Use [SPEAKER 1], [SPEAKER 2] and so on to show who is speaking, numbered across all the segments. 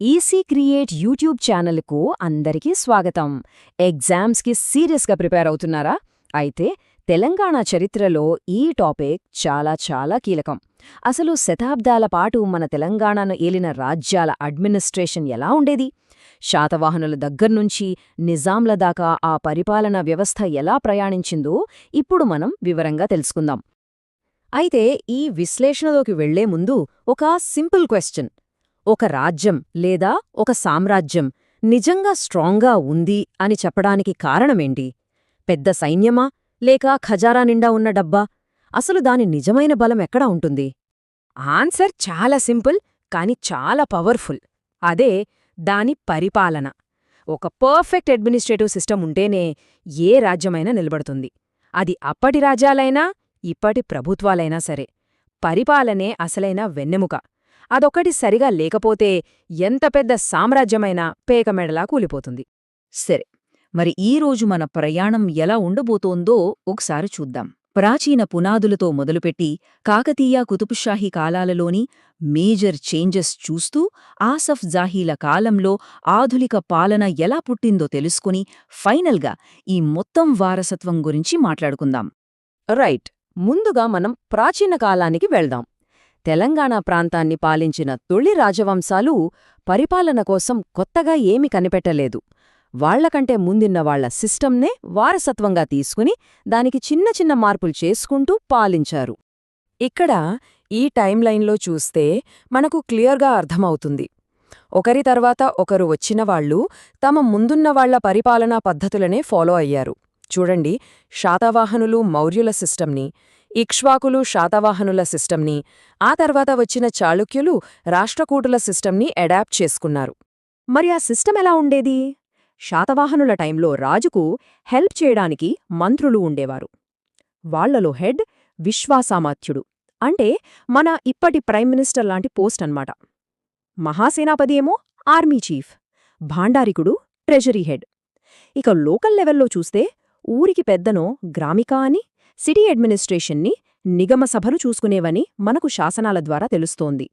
[SPEAKER 1] EC create YouTube ఛానల్కు అందరికీ స్వాగతం. ఎగ్జామ్స్కి సీరియస్గా ప్రిపేర్ అవుతున్నారా? అయితే తెలంగాణ చరిత్రలో ఈ టాపిక్ చాలా చాలా కీలకం. అసలు శతాబ్దాల పాటు మన తెలంగాణను ఏలిన రాజ్యాల అడ్మినిస్ట్రేషన్ ఎలా ఉండేది? శాతవాహనుల దగ్గర్నుంచి నిజాంల దాకా ఆ పరిపాలనా వ్యవస్థ ఎలా ప్రయాణించిందో ఇప్పుడు మనం వివరంగా తెలుసుకుందాం. అయితే ఈ విశ్లేషణలోకి వెళ్లే ముందు ఒక సింపుల్ క్వశ్చన్: ఒక రాజ్యం లేదా ఒక సామ్రాజ్యం నిజంగా స్ట్రాంగ్గా ఉంది అని చెప్పడానికి కారణమేంటి? పెద్ద సైన్యమా లేక ఖజారా నిండా ఉన్న డబ్బా? అసలు దాని నిజమైన బలం ఎక్కడ ఉంటుంది? ఆన్సర్ చాలా సింపుల్ కాని చాలా పవర్ఫుల్. అదే దాని పరిపాలన. ఒక పర్ఫెక్ట్ అడ్మినిస్ట్రేటివ్ సిస్టమ్ ఉంటేనే ఏ రాజ్యమైనా నిలబడుతుంది. అది అప్పటి రాజ్యాలైనా ఇప్పటి ప్రభుత్వాలైనా సరే. పరిపాలనే అసలైన వెన్నెముక. అదొకటి సరిగా లేకపోతే ఎంత పెద్ద సామ్రాజ్యమైనా పేకమెడలా కూలిపోతుంది.
[SPEAKER 2] సరే, మరి ఈరోజు మన ప్రయాణం ఎలా ఉండబోతోందో ఒకసారి చూద్దాం. ప్రాచీన పునాదులతో మొదలుపెట్టి కాకతీయ కుతుబుషాహీ కాలాలలోని మేజర్ చేంజెస్ చూస్తూ ఆసఫ్ జాహీల కాలంలో ఆధునిక పాలన ఎలా పుట్టిందో తెలుసుకుని ఫైనల్గా ఈ మొత్తం వారసత్వం గురించి మాట్లాడుకుందాం.
[SPEAKER 1] రైట్. ముందుగా మనం ప్రాచీన కాలానికి వెళ్దాం. తెలంగాణ ప్రాంతాన్ని పాలించిన తొలి రాజవంశాలు పరిపాలన కోసం కొత్తగా ఏమీ కనిపెట్టలేదు. వాళ్లకంటే ముందున్న వాళ్ల సిస్టమ్నే వారసత్వంగా తీసుకుని దానికి చిన్న చిన్న మార్పులు చేసుకుంటూ పాలించారు. ఇక్కడ ఈ టైంలైన్లో చూస్తే మనకు క్లియర్గా అర్థమవుతుంది. ఒకరి తర్వాత ఒకరు వచ్చినవాళ్లు తమ ముందున్నవాళ్ల పరిపాలనా పద్ధతులనే ఫాలో అయ్యారు. చూడండి, శాతవాహనులు మౌర్యుల సిస్టమ్ని, ఇక్ష్వాకులు శాతవాహనుల సిస్టమ్ని, ఆ తర్వాత వచ్చిన చాళుక్యులు రాష్ట్రకూటుల సిస్టమ్ని అడాప్ట్ చేసుకున్నారు. మరి ఆ సిస్టమ్ ఎలా ఉండేది? శాతవాహనుల టైంలో రాజుకు హెల్ప్ చేయడానికి మంత్రులు ఉండేవారు. వాళ్లలో హెడ్ విశ్వాసామాత్యుడు, అంటే మన ఇప్పటి ప్రైమ్ మినిస్టర్ లాంటి పోస్ట్ అన్నమాట. మహాసేనాపతి ఏమో ఆర్మీ చీఫ్, భాండారికుడు ట్రెజరీ హెడ్. ఇక లోకల్ లెవెల్లో చూస్తే ఊరికి పెద్దనో గ్రామికా అని, సిటీ అడ్మినిస్ట్రేషన్ని నిగమసభలు చూసుకునేవని మనకు శాసనాల ద్వారా తెలుస్తోంది.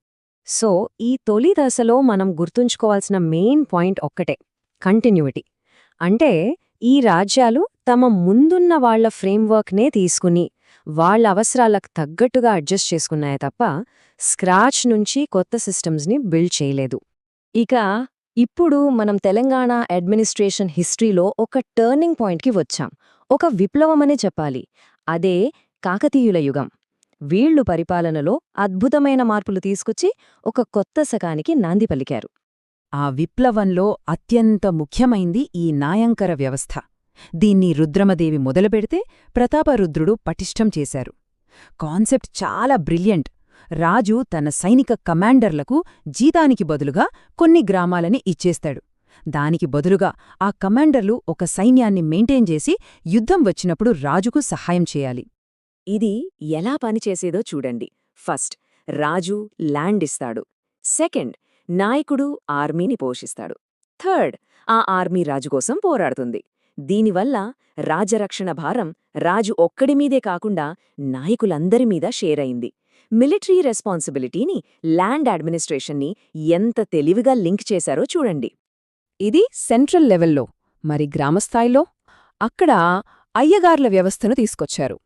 [SPEAKER 1] సో ఈ తొలి దశలో మనం గుర్తుంచుకోవాల్సిన మెయిన్ పాయింట్ ఒక్కటే: కంటిన్యూటీ. అంటే ఈ రాజ్యాలు తమ ముందున్న వాళ్ల ఫ్రేమ్వర్క్నే తీసుకుని వాళ్ల అవసరాలకు తగ్గట్టుగా అడ్జస్ట్ చేసుకున్నాయే తప్ప స్క్రాచ్ నుంచి కొత్త సిస్టమ్స్ని బిల్డ్ చేయలేదు. ఇక ఇప్పుడు మనం తెలంగాణ అడ్మినిస్ట్రేషన్ హిస్టరీలో ఒక టర్నింగ్ పాయింట్కి వచ్చాం. ఒక విప్లవమనే చెప్పాలి. అదే కాకతీయుల యుగం. వీళ్లు పరిపాలనలో అద్భుతమైన మార్పులు తీసుకొచ్చి ఒక కొత్త శకానికి నాంది పలికారు.
[SPEAKER 2] ఆ విప్లవంలో అత్యంత ముఖ్యమైంది ఈ నాయంకర వ్యవస్థ. దీన్ని రుద్రమదేవి మొదలుపెడితే ప్రతాపరుద్రుడు పటిష్టం చేశారు. కాన్సెప్ట్ చాలా బ్రిలియంట్. రాజు తన సైనిక కమాండర్లకు జీతానికి బదులుగా కొన్ని గ్రామాలని ఇచ్చేస్తాడు. దానికి బదులుగా ఆ కమాండర్లు ఒక సైన్యాన్ని మెయింటైన్ చేసి యుద్ధం వచ్చినప్పుడు రాజుకు సహాయం చేయాలి.
[SPEAKER 1] ఇది ఎలా పనిచేసేదో చూడండి. ఫస్ట్, రాజు ల్యాండ్ ఇస్తాడు. సెకండ్, నాయకుడు ఆర్మీని పోషిస్తాడు. థర్డ్, ఆ ఆర్మీ రాజుకోసం పోరాడుతుంది. దీనివల్ల రాజరక్షణ భారం రాజు ఒక్కడిమీదే కాకుండా నాయకులందరిమీద షేర్ అయింది. మిలిటరీ రెస్పాన్సిబిలిటీని ల్యాండ్ అడ్మినిస్ట్రేషన్ని ఎంత తెలివిగా లింక్ చేశారో చూడండి. ఇది సెంట్రల్ లెవెల్లో. మరి గ్రామస్థాయిలో? అక్కడ అయ్యగార్ల వ్యవస్థను తీసుకొచ్చారు.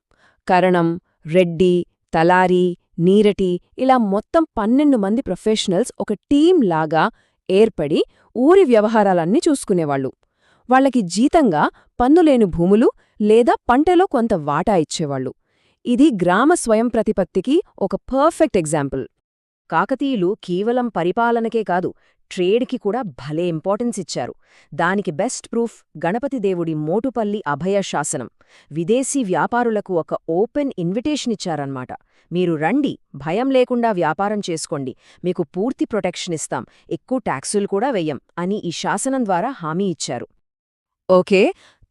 [SPEAKER 1] కరణం, రెడ్డి, తలారి, నీరటి ఇలా మొత్తం 12 మంది ప్రొఫెషనల్స్ ఒక టీం లాగా ఏర్పడి ఊరి వ్యవహారాలన్నీ చూసుకునేవాళ్లు. వాళ్లకి జీతంగా పన్నులేని భూములు లేదా పంటలో కొంత వాటా ఇచ్చేవాళ్లు. ఇది గ్రామ స్వయంప్రతిపత్తికి ఒక పర్ఫెక్ట్ ఎగ్జాంపుల్. కాకతీయులు కేవలం పరిపాలనకే కాదు, ట్రేడ్కి కూడా భలే ఇంపార్టెన్స్ ఇచ్చారు. దానికి బెస్ట్ ప్రూఫ్ గణపతిదేవుడి మోటుపల్లి అభయ శాసనం. విదేశీ వ్యాపారులకు ఒక ఓపెన్ ఇన్విటేషన్ ఇచ్చారన్నమాట. మీరు రండి, భయం లేకుండా వ్యాపారం చేసుకోండి, మీకు పూర్తి ప్రొటెక్షన్ ఇస్తాం, ఎక్కువ ట్యాక్సులు కూడా వెయ్యం అని ఈ శాసనం ద్వారా హామీ ఇచ్చారు. ఓకే,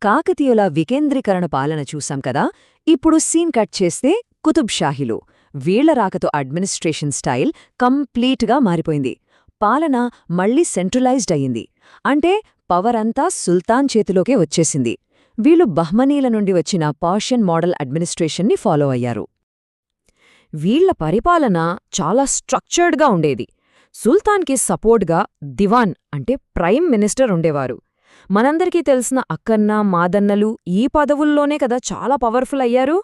[SPEAKER 1] కాకతీయుల వికేంద్రీకరణ పాలన చూసాం కదా. ఇప్పుడు సీన్ కట్ చేస్తే కుతుబ్ షాహీలు. వీళ్ల రాకతో అడ్మినిస్ట్రేషన్ స్టైల్ కంప్లీట్గా మారిపోయింది. పాలన మళ్లీ సెంట్రలైజ్డ్ అయ్యింది. అంటే పవర్ అంతా సుల్తాన్ చేతిలోకే వచ్చేసింది. వీళ్లు బహ్మనీల నుండి వచ్చిన పర్షియన్ మోడల్ అడ్మినిస్ట్రేషన్ని ఫాలో అయ్యారు. వీళ్ల పరిపాలన చాలా స్ట్రక్చర్డ్గా ఉండేది. సుల్తాన్కి సపోర్ట్గా దివాన్ అంటే ప్రైమ్ మినిస్టర్ ఉండేవారు. మనందరికీ తెలిసిన అక్కన్న, మాదన్నలు ఈ పదవుల్లోనే కదా చాలా పవర్ఫుల్ అయ్యారు.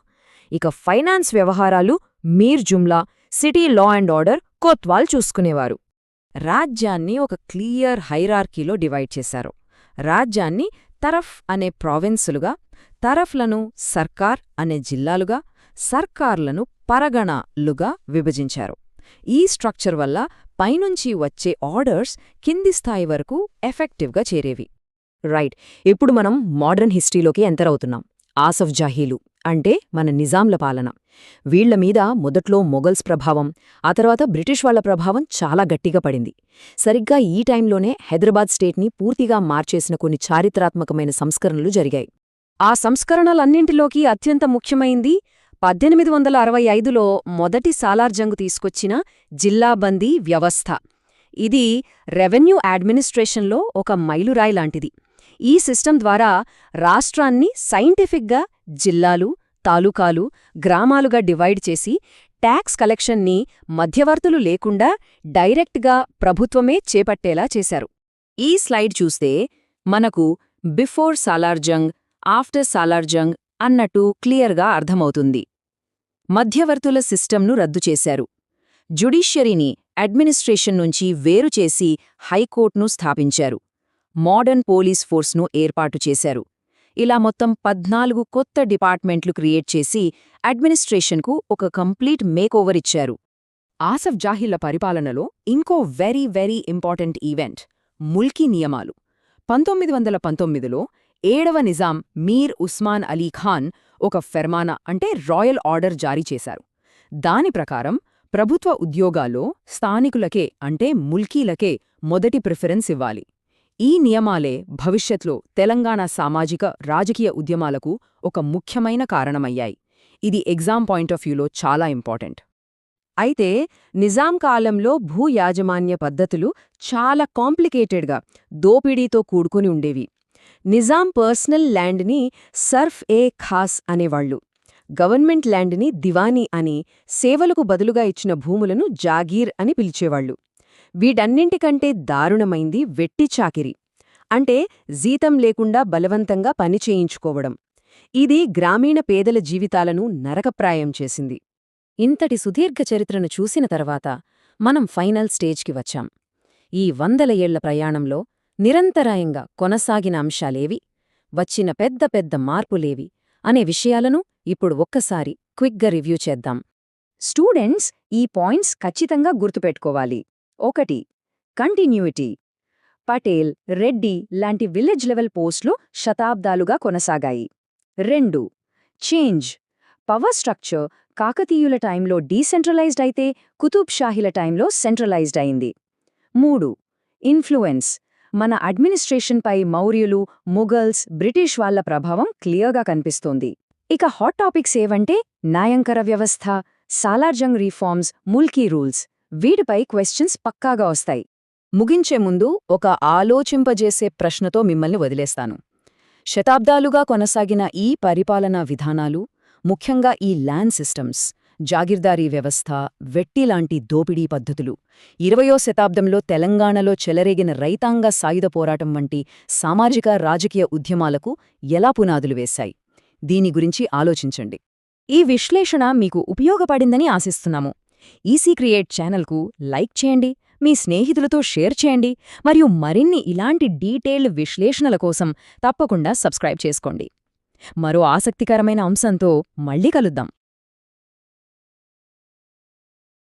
[SPEAKER 1] ఇక ఫైనాన్స్ వ్యవహారాలు Mir Jumla, city law and order కోత్వాల్ చూసుకునేవారు. రాజ్యాన్ని ఒక క్లియర్ హైరార్కీలో డివైడ్ చేశారు. రాజ్యాన్ని తరఫ్ అనే ప్రావిన్సులుగా, తరఫ్లను సర్కార్ అనే జిల్లాలుగా, సర్కార్లను పరగణలుగా విభజించారు. ఈ స్ట్రక్చర్ వల్ల పైనుంచి వచ్చే ఆర్డర్స్ కింది స్థాయి వరకు ఎఫెక్టివ్గా చేరేవి. రైట్, ఇప్పుడు మనం మోడర్న్ హిస్టరీలోకి ఎంటర్ అవుతున్నాం. ఆసఫ్ జాహీలు అంటే మన నిజాంల పాలన. వీళ్ల మీద మొదట్లో మొఘల్స్ ప్రభావం, ఆ తర్వాత బ్రిటిష్ వాళ్ల ప్రభావం చాలా గట్టిగా పడింది. సరిగ్గా ఈ టైంలోనే హైదరాబాద్ స్టేట్ని పూర్తిగా మార్చేసిన కొన్ని చారిత్రాత్మకమైన సంస్కరణలు జరిగాయి. ఆ సంస్కరణలన్నింటిలోకి అత్యంత ముఖ్యమైంది 1865లో మొదటి సాలార్ జంగు తీసుకొచ్చిన జిల్లాబందీ వ్యవస్థ. ఇది రెవెన్యూ అడ్మినిస్ట్రేషన్లో ఒక మైలురాయి లాంటిది. ఈ సిస్టమ్ ద్వారా రాష్ట్రాన్ని సైంటిఫిక్గా జిల్లాలు, తాలూకాలు, గ్రామాలుగా డివైడ్ చేసి ట్యాక్స్ కలెక్షన్ని మధ్యవర్తులు లేకుండా డైరెక్ట్గా ప్రభుత్వమే చేపట్టేలా చేశారు. ఈ స్లైడ్ చూస్తే మనకు బిఫోర్ సాలార్ జంగ్, ఆఫ్టర్ సాలార్ జంగ్ అన్నట్టు క్లియర్గా అర్థమవుతుంది. మధ్యవర్తుల సిస్టమ్ను రద్దు చేశారు. జ్యుడిషియరీని అడ్మినిస్ట్రేషన్ నుంచి వేరుచేసి హైకోర్టును స్థాపించారు. మోడర్న్ పోలీస్ ఫోర్స్ను ఏర్పాటు చేశారు. ఇలా మొత్తం 14 కొత్త డిపార్ట్మెంట్లు క్రియేట్ చేసి అడ్మినిస్ట్రేషన్కు ఒక కంప్లీట్ మేకోవర్ ఇచ్చారు. ఆసఫ్ జాహీల పరిపాలనలో ఇంకో very very important event Mulki నియమాలు. 1919లో 7వ నిజాం మీర్ ఉస్మాన్ అలీ ఖాన్ ఒక ఫెర్మానా అంటే రాయల్ ఆర్డర్ జారీ చేశారు. దాని ప్రకారం ప్రభుత్వ ఉద్యోగాల్లో స్థానికులకే అంటే ముల్కీలకే మొదటి ప్రిఫరెన్స్ ఇవ్వాలి. ఈ నియమాలే భవిష్యత్లో తెలంగాణ సామాజిక, రాజకీయ ఉద్యమాలకు ఒక ముఖ్యమైన కారణమయ్యాయి. ఇది ఎగ్జామ్ పాయింట్ ఆఫ్ వ్యూలో చాలా ఇంపార్టెంట్. అయితే నిజాం కాలంలో భూయాజమాన్య పద్ధతులు చాలా కాంప్లికేటెడ్గా, దోపిడీతో కూడుకుని ఉండేవి. నిజాం పర్సనల్ ల్యాండ్ని సర్ఫ్-ఏ-ఖాస్ అనేవాళ్లు, గవర్నమెంట్ ల్యాండ్ని దివానీ అని, సేవలకు బదులుగా ఇచ్చిన భూములను జాగీర్ అని పిలిచేవాళ్లు. వీటన్నింటికంటే దారుణమైంది వెట్టి చాకిరీ, అంటే జీతం లేకుండా బలవంతంగా పని చేయించుకోవడం. ఇది గ్రామీణ పేదల జీవితాలను నరకప్రాయం చేసింది. ఇంతటి సుదీర్ఘ చరిత్రను చూసిన తర్వాత మనం ఫైనల్ స్టేజ్కి వచ్చాం. ఈ 100 ఏళ్ల ప్రయాణంలో నిరంతరాయంగా కొనసాగిన అంశాలేవి, వచ్చిన పెద్ద పెద్ద మార్పులేవి అనే విషయాలను ఇప్పుడు ఒక్కసారి క్విక్గా రివ్యూ చేద్దాం. స్టూడెంట్స్ ఈ పాయింట్స్ ఖచ్చితంగా గుర్తుపెట్టుకోవాలి. 1. కంటిన్యూటీ. పటేల్, రెడ్డి లాంటి విలేజ్ లెవెల్ పోస్టులు శతాబ్దాలుగా కొనసాగాయి. 2. చేంజ్. పవర్ స్ట్రక్చర్ కాకతీయుల టైంలో డీసెంట్రలైజ్డ్ అయితే కుతుబ్ షాహీల టైంలో సెంట్రలైజ్డ్ అయింది. 3. ఇన్ఫ్లుయెన్స్. మన అడ్మినిస్ట్రేషన్పై మౌర్యులు, ముఘల్స్, బ్రిటిష్ వాళ్ల ప్రభావం క్లియర్గా కనిపిస్తోంది. ఇక హాట్ టాపిక్స్ ఏవంటే నాయంకర వ్యవస్థ, సాలార్ జంగ్ రీఫార్మ్స్, ముల్కీ రూల్స్. వీటిపై క్వశ్చన్స్ పక్కాగా వస్తాయి. ముగించే ముందు ఒక ఆలోచింపజేసే ప్రశ్నతో మిమ్మల్ని వదిలేస్తాను. శతాబ్దాలుగా కొనసాగిన ఈ పరిపాలనా విధానాలు, ముఖ్యంగా ఈ ల్యాండ్ సిస్టమ్స్, జాగీర్దారీ వ్యవస్థ, వెట్టిలాంటి దోపిడీ పద్ధతులు 20వ శతాబ్దంలో తెలంగాణలో చెలరేగిన రైతాంగ సాయుధ పోరాటం వంటి సామాజిక, రాజకీయ ఉద్యమాలకు ఎలా పునాదులు వేశాయి? దీని గురించి ఆలోచించండి. ఈ విశ్లేషణ మీకు ఉపయోగపడిందని ఆశిస్తున్నాము. ఈసీ క్రియేట్ ఛానల్కు లైక్ చేయండి, మీ స్నేహితులతో షేర్ చేయండి, మరియు మరిన్ని ఇలాంటి డీటెయిల్డ్ విశ్లేషణల కోసం తప్పకుండా సబ్స్క్రైబ్ చేసుకోండి. మరో ఆసక్తికరమైన అంశంతో మళ్ళీ కలుద్దాం.